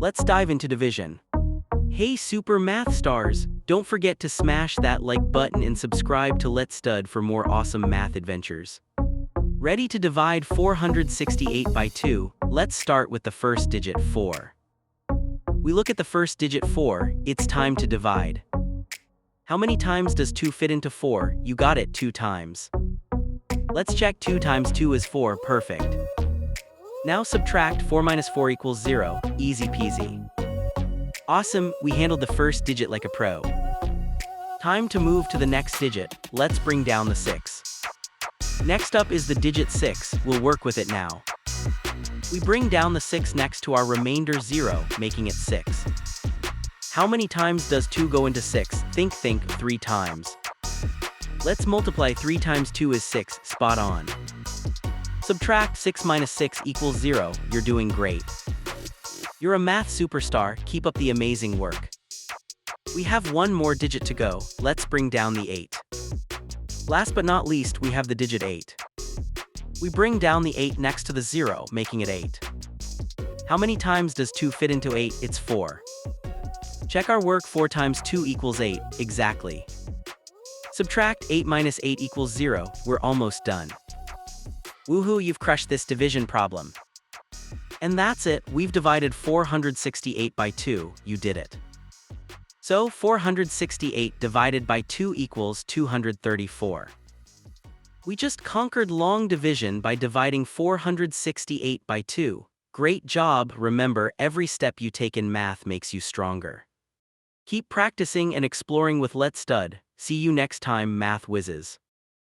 Let's dive into division. Hey super math stars, don't forget to smash that like button and subscribe to Let's Stud for more awesome math adventures. Ready to divide 468 by 2, let's start with the first digit 4. We look at the first digit 4, it's time to divide. How many times does 2 fit into 4? You got it 2 times. Let's check 2 times 2 is 4, perfect. Now subtract 4 minus 4 equals 0, easy peasy. Awesome, we handled the first digit like a pro. Time to move to the next digit, let's bring down the 6. Next up is the digit 6, we'll work with it now. We bring down the 6 next to our remainder 0, making it 6. How many times does 2 go into 6? Think 3 times. Let's multiply 3 times 2 is 6, spot on. Subtract 6 minus 6 equals 0, you're doing great. You're a math superstar, keep up the amazing work. We have one more digit to go, let's bring down the 8. Last but not least, we have the digit 8. We bring down the 8 next to the 0, making it 8. How many times does 2 fit into 8? It's 4. Check our work, 4 times 2 equals 8, exactly. Subtract 8 minus 8 equals 0, we're almost done. Woohoo, you've crushed this division problem. And that's it, we've divided 468 by 2, you did it. So 468 divided by 2 equals 234. We just conquered long division by dividing 468 by 2. Great job, remember every step you take in math makes you stronger. Keep practicing and exploring with Let's Stud. See you next time, Math Whizzes.